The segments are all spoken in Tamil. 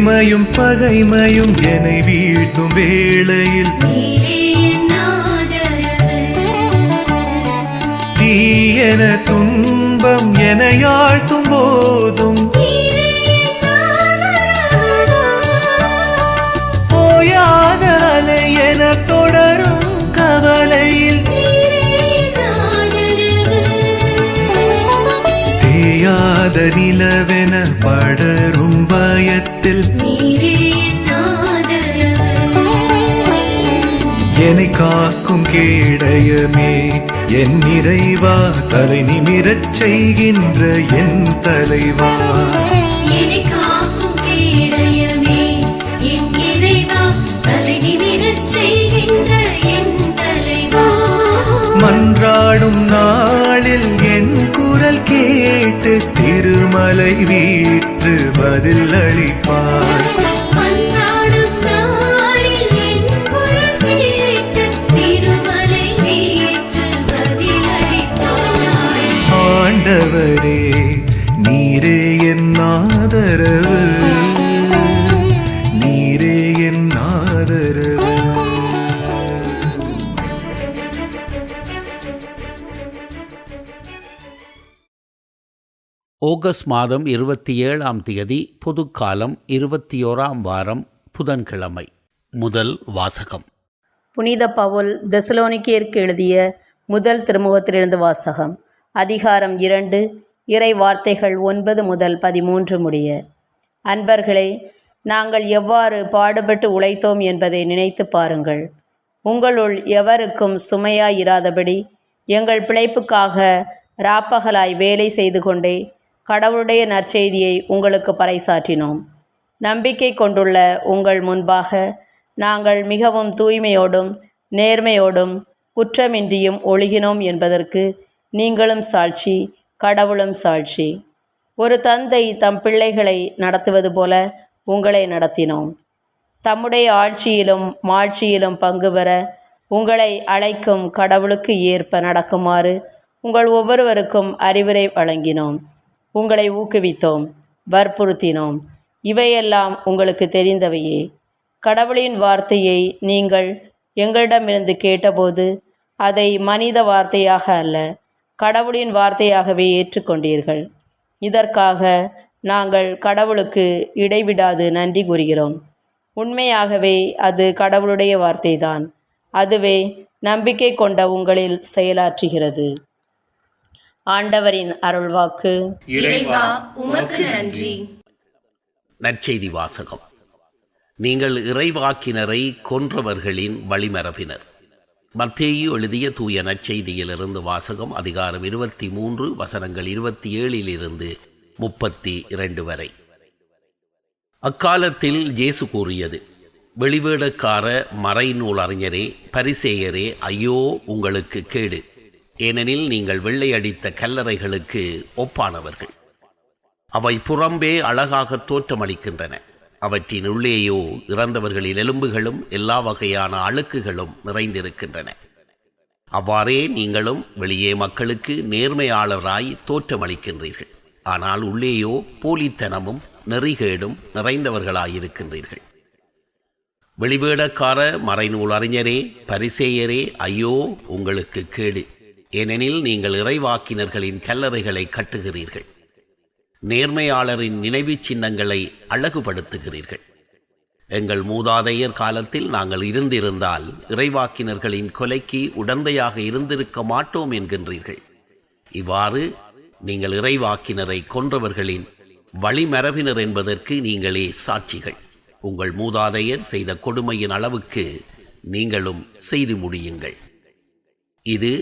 தீமையும் பகைமையும் என்னை வீழ்த்தும் வேளையில் தீயன துன்பம் என யாழ்த்தும் போதும் ஓயாத அலை என தொடரும் கவலையில் தேயாத நிலவென படரும் பயத்தில் என்னை காக்கும் கேடயமே என் இறைவா, தலை நிமிரச் செய்கின்ற என் தலைவா. என்னை காக்கும் கேடயமே என் இறைவா, தலை நிமிரச் செய்கின்ற என் தலைவா. மன்றாடும் நாளில் என் குரல் கேட்டு திருமலை வீற்று பதில் அளிப்பார். ஆண்டவரே, நீரே என் ஆதரவு, நீரே என் ஆதரவு. ஆகஸ்ட் மாதம் 27ஆம் தேதி பொதுக்காலம் 21ஆம் வாரம் புதன்கிழமை. முதல் வாசகம். புனித பவுல் தெசலோனிக்கேயருக்கு எழுதிய முதல் திருமுகத்திலிருந்து வாசகம். அதிகாரம் 2, இறை வார்த்தைகள் 9 முதல் 13 முடிய. அன்பர்களே, நாங்கள் எவ்வாறு பாடுபட்டு உழைத்தோம் என்பதை நினைத்து பாருங்கள். உங்களுள் எவருக்கும் சுமையாயிராதபடி எங்கள் பிழைப்புக்காக ராப்பகலாய் வேலை செய்து கொண்டே கடவுளுடைய நற்செய்தியை உங்களுக்கு பறைசாற்றினோம். நம்பிக்கை கொண்டுள்ள உங்கள் முன்பாக நாங்கள் மிகவும் தூய்மையோடும் நேர்மையோடும் குற்றமின்றியும் ஒழுகினோம் என்பதற்கு நீங்களும் சாட்சி, கடவுளும் சாட்சி. ஒரு தந்தை தம் பிள்ளைகளை நடத்துவது போல உங்களை நடத்தினோம். தம்முடைய ஆட்சியிலும் மாட்சியிலும் பங்கு பெற உங்களை அழைக்கும் கடவுளுக்கு ஏற்ப நடக்குமாறு உங்கள் ஒவ்வொருவருக்கும் அறிவுரை வழங்கினோம். உங்களை ஊக்குவித்தோம், வற்புறுத்தினோம். இவையெல்லாம் உங்களுக்கு தெரிந்தவையே. கடவுளின் வார்த்தையை நீங்கள் எங்களிடமிருந்து கேட்டபோது அதை மனித வார்த்தையாக அல்ல, கடவுளின் வார்த்தையாகவே ஏற்றுக்கொண்டீர்கள். இதற்காக நாங்கள் கடவுளுக்கு இடைவிடாது நன்றி கூறுகிறோம். உண்மையாகவே அது கடவுளுடைய வார்த்தைதான். அதுவே நம்பிக்கை கொண்ட உங்களில் செயலாற்றுகிறது. ஆண்டவரின் அருள்வாக்கு. இறைவா, உமக்கு நன்றி. நற்செய்தி வாசகம். நீங்கள் இறைவாக்கினரை கொன்றவர்களின் வழிமரபினர். மத்தேயு எழுதிய தூய நற்செய்தியிலிருந்து வாசகம். அதிகாரம் 23 வசனங்கள் 27 32 வரை. அக்காலத்தில் இயேசு கூறியது: வெளிவேடக்கார மறைநூல் அறிஞரே, பரிசேயரே, ஐயோ உங்களுக்கு கேடு! ஏனெனில் நீங்கள் வெள்ளை அடித்த கல்லறைகளுக்கு ஒப்பானவர்கள். அவை புறம்பே அழகாக தோற்றமளிக்கின்றன, அவற்றின் உள்ளேயோ இறந்தவர்களின் எலும்புகளும் எல்லா வகையான அழுக்குகளும் நிறைந்திருக்கின்றன. அவ்வாறே நீங்களும் வெளியே மக்களுக்கு நேர்மையாளராய் தோற்றமளிக்கின்றீர்கள், ஆனால் உள்ளேயோ போலித்தனமும் நெறிகேடும் நிறைந்தவர்களாயிருக்கின்றீர்கள். வெளிவேடக்கார மறைநூல் அறிஞரே, பரிசேயரே, ஐயோ உங்களுக்கு கேடு! ஏனெனில் நீங்கள் இறைவாக்கினர்களின் கல்லறைகளை கட்டுகிறீர்கள், நேர்மையாளரின் நினைவு சின்னங்களை அழகுபடுத்துகிறீர்கள். எங்கள் மூதாதையர் காலத்தில் நாங்கள் இருந்திருந்தால் இறைவாக்கினர்களின் கொலைக்கு உடந்தையாக இருந்திருக்க மாட்டோம் என்கின்றீர்கள். இவ்வாறு நீங்கள் இறைவாக்கினரை கொன்றவர்களின் வழிமரபினர் என்பதற்கு நீங்களே சாட்சிகள். உங்கள் மூதாதையர் செய்த கொடுமையின் அளவுக்கு நீங்களும் செய்து முடியுங்கள். இது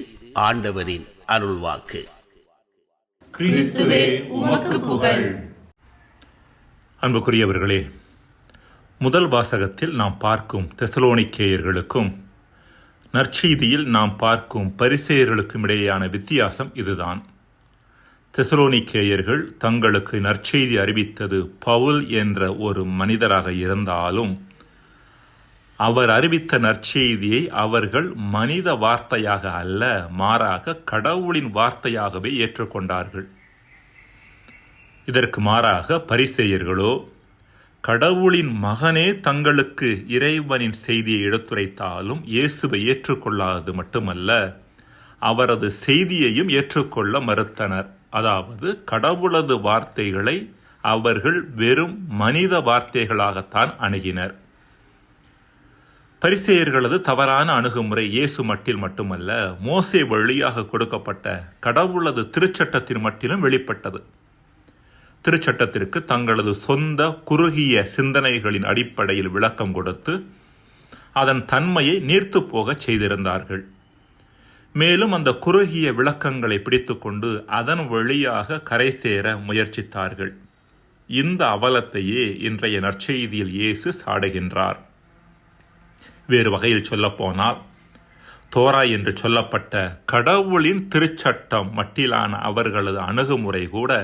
ஆண்டவரின் அருள்வாக்கு. கிறிஸ்துவே, உமக்கு புகழ். அன்புக்குரியவர்களே, முதல் வாசகத்தில் நாம் பார்க்கும் தெசலோனிக்கேயர்களுக்கும் நற்செய்தியில் நாம் பார்க்கும் பரிசேயர்களுக்கும் இடையேயான வித்தியாசம் இதுதான். தெசலோனிக்கேயர்கள் தங்களுக்கு நற்செய்தி அறிவித்தது பவுல் என்ற ஒரு மனிதராக இருந்தாலும் அவர் அறிவித்த நற்செய்தியை அவர்கள் மனித வார்த்தையாக அல்ல, மாறாக கடவுளின் வார்த்தையாகவே ஏற்றுக்கொண்டார்கள். இதற்கு மாறாக பரிசேயர்களோ கடவுளின் மகனே தங்களுக்கு இறைவனின் செய்தியை எடுத்துரைத்தாலும் இயேசுவை ஏற்றுக்கொள்ளாதது மட்டுமல்ல, அவரது செய்தியையும் ஏற்றுக்கொள்ள மறுத்தனர். அதாவது கடவுளது வார்த்தைகளை அவர்கள் வெறும் மனித வார்த்தைகளாகத்தான் அணுகினர். பரிசேயர்களது தவறான அணுகுமுறை இயேசு மட்டில் மட்டுமல்ல, மோசே வழியாக கொடுக்கப்பட்ட கடவுளது திருச்சட்டத்தின் மட்டிலும் வெளிப்பட்டது. திருச்சட்டத்திற்கு தங்களது சொந்த குறுகிய சிந்தனைகளின் அடிப்படையில் விளக்கம் கொடுத்து அதன் தன்மையை நீர்த்து போகச் செய்திருந்தார்கள். மேலும் அந்த குறுகிய விளக்கங்களை பிடித்துக்கொண்டு அதன் வழியாக கரை சேர முயற்சித்தார்கள். இந்த அவலத்தையே இன்றைய நற்செய்தியில் இயேசு சாடுகின்றார். வேறு வகையில் சொல்லப்போனால், தோரா என்று சொல்லப்பட்ட கடவுளின் திருச்சட்டம் மட்டிலான அவர்களது அணுகுமுறை கூட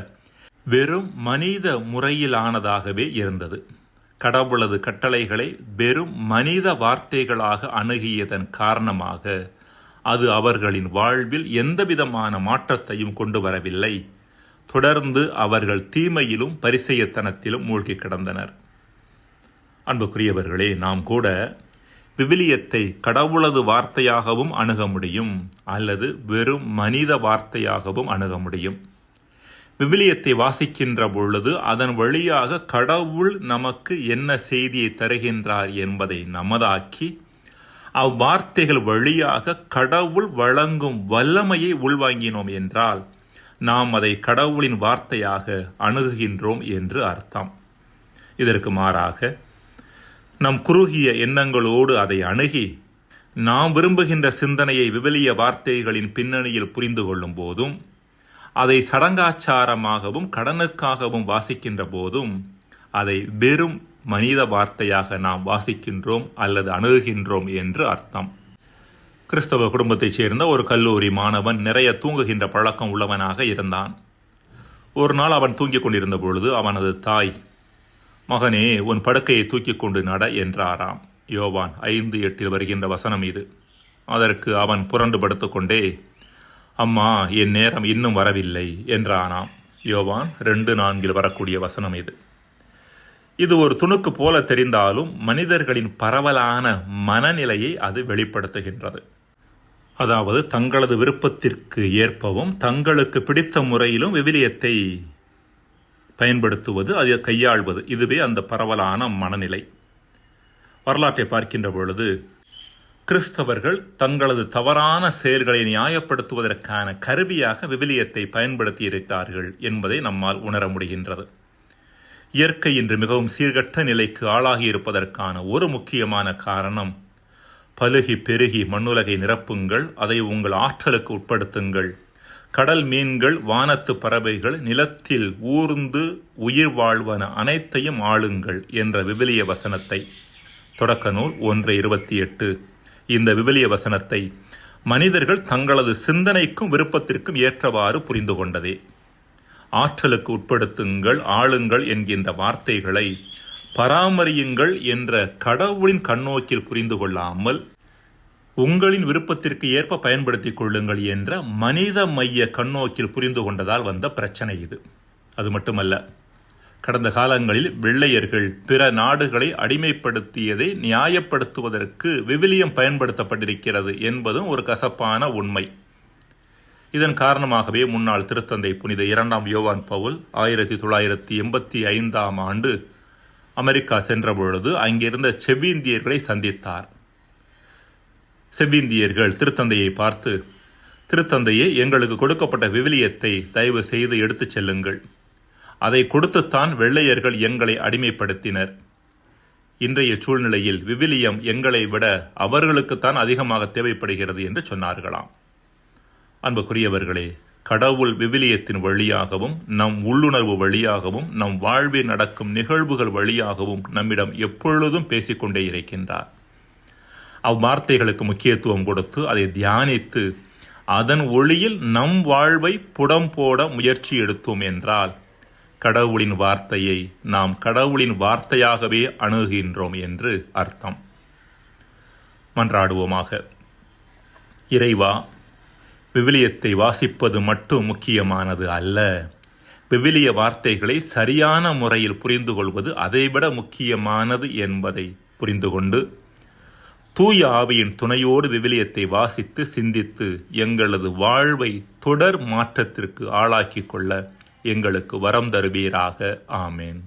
வெறும் மனித முறையிலானதாகவே இருந்தது. கடவுளது கட்டளைகளை வெறும் மனித வார்த்தைகளாக அணுகியதன் காரணமாக அது அவர்களின் வாழ்வில் எந்தவிதமான மாற்றத்தையும் கொண்டு வரவில்லை. தொடர்ந்து அவர்கள் தீமையிலும் பரிசேயத்தனத்திலும் மூழ்கி கிடந்தனர். அன்புக்குரியவர்களே, நாம் கூட விவிலியத்தை கடவுளது வார்த்தையாகவும் அணுக முடியும், அல்லது வெறும் மனித வார்த்தையாகவும் அணுக முடியும். விவிலியத்தை வாசிக்கின்ற பொழுது அதன் வழியாக கடவுள் நமக்கு என்ன செய்தியை தருகின்றார் என்பதை நமதாக்கி, அவ்வார்த்தைகள் வழியாக கடவுள் வழங்கும் வல்லமையை உள்வாங்கினோம் என்றால் நாம் அதை கடவுளின் வார்த்தையாக அணுகுகின்றோம் என்று அர்த்தம். இதற்கு மாறாக நம் குறுகிய எண்ணங்களோடு அதை அணுகி நாம் விரும்புகின்ற சிந்தனையை விவிலிய வார்த்தைகளின் பின்னணியில் புரிந்து கொள்ளும் போதும், அதை சடங்காச்சாரமாகவும் கடனுக்காகவும் வாசிக்கின்ற போதும் அதை வெறும் மனித வார்த்தையாக நாம் வாசிக்கின்றோம் அல்லது அணுகுகின்றோம் என்று அர்த்தம். கிறிஸ்தவ குடும்பத்தைச் சேர்ந்த ஒரு கல்லூரி மாணவன் நிறைய தூங்குகின்ற பழக்கம் உள்ளவனாக இருந்தான். ஒரு நாள் அவன் தூங்கிக் கொண்டிருந்த பொழுது அவனது தாய், "மகனே, உன் படுக்கையை தூக்கிக் கொண்டு நட" என்றாராம். யோவான் 5:8 வருகின்ற வசனம் இது. அதற்கு அவன் புரண்டு படுத்துக்கொண்டே, "அம்மா, என் நேரம் இன்னும் வரவில்லை" என்றானாம். யோவான் 2:4 வரக்கூடிய வசனம் இது. இது ஒரு துணுக்கு போல தெரிந்தாலும் மனிதர்களின் பரவலான மனநிலையை அது வெளிப்படுத்துகின்றது. அதாவது தங்களது விருப்பத்திற்கு ஏற்பவும் தங்களுக்கு பிடித்த முறையிலும் விவிலியத்தை பயன்படுத்துவது, அதை கையாள்வது, இதுவே அந்த பரவலான மனநிலை. வரலாற்றை பார்க்கின்ற பொழுது கிறிஸ்தவர்கள் தங்களது தவறான செயல்களை நியாயப்படுத்துவதற்கான கருவியாக விவிலியத்தை பயன்படுத்தி இருக்கிறார்கள் என்பதை நம்மால் உணர முடிகின்றது. இயற்கை இன்று மிகவும் சீர்கட்ட நிலைக்கு ஆளாகி இருப்பதற்கான ஒரு முக்கியமான காரணம், பலுகி பெருகி மண்ணுலகை நிரப்புங்கள், அதை உங்கள் ஆற்றலுக்கு உட்படுத்துங்கள், கடல் மீன்கள், வானத்து பறவைகள், நிலத்தில் ஊர்ந்து உயிர் வாழ்வன அனைத்தையும் ஆளுங்கள் என்ற விவிலிய வசனத்தை, தொடக்க நூல் 1:28, இந்த விவிலிய வசனத்தை மனிதர்கள் தங்களது சிந்தனைக்கும் விருப்பத்திற்கும் ஏற்றவாறு புரிந்து கொண்டதே. ஆற்றலுக்கு உட்படுத்துங்கள், ஆளுங்கள் என்கின்ற வார்த்தைகளை பராமரியுங்கள் என்ற கடவுளின் கண்ணோக்கில் புரிந்து கொள்ளாமல் உங்களின் விருப்பத்திற்கு ஏற்ப பயன்படுத்திக் கொள்ளுங்கள் என்ற மனித மைய கண்ணோக்கில் புரிந்து கொண்டதால் வந்த பிரச்சனை இது. அது மட்டுமல்ல, கடந்த காலங்களில் வெள்ளையர்கள் பிற நாடுகளை அடிமைப்படுத்தியதை நியாயப்படுத்துவதற்கு விவிலியம் பயன்படுத்தப்பட்டிருக்கிறது என்பதும் ஒரு கசப்பான உண்மை. இதன் காரணமாகவே முன்னாள் திருத்தந்தை புனித 2ஆம் யோவான் பவுல் 1985ஆம் ஆண்டு அமெரிக்கா சென்ற பொழுது அங்கிருந்த செவ்விந்தியர்களை சந்தித்தார். செவ்விந்தியர்கள் திருத்தந்தையை பார்த்து, "திருத்தந்தையே, எங்களுக்கு கொடுக்கப்பட்ட விவிலியத்தை தயவு செய்து எடுத்துச் செல்லுங்கள். அதை கொடுத்துத்தான் வெள்ளையர்கள் எங்களை அடிமைப்படுத்தினர். இன்றைய சூழ்நிலையில் விவிலியம் எங்களை விட அவர்களுக்குத்தான் அதிகமாக தேவைப்படுகிறது" என்று சொன்னார்களாம். அன்புக்குரியவர்களே, கடவுள் விவிலியத்தின் வழியாகவும் நம் உள்ளுணர்வு வழியாகவும் நம் வாழ்வில் நடக்கும் நிகழ்வுகள் வழியாகவும் நம்மிடம் எப்பொழுதும் பேசிக்கொண்டே இருக்கின்றார். அவ்வார்த்தைகளுக்கு முக்கியத்துவம் கொடுத்து அதை தியானித்து அதன் ஒளியில் நம் வாழ்வை புடம் போட முயற்சி எடுத்தோம் என்றால் கடவுளின் வார்த்தையை நாம் கடவுளின் வார்த்தையாகவே அணுகுகின்றோம் என்று அர்த்தம். மன்றாடுவோமாக. இறைவா, விவிலியத்தை வாசிப்பது மட்டும் முக்கியமானது அல்ல, விவிலிய வார்த்தைகளை சரியான முறையில் புரிந்து கொள்வது அதைவிட முக்கியமானது என்பதை புரிந்து கொண்டு தூய ஆவியின் துணையோடு விவிலியத்தை வாசித்து சிந்தித்து எங்களது வாழ்வை தொடர் மாற்றத்திற்கு ஆளாக்கிக் கொள்ள எங்களுக்கு வரம் தருவீராக. ஆமேன்.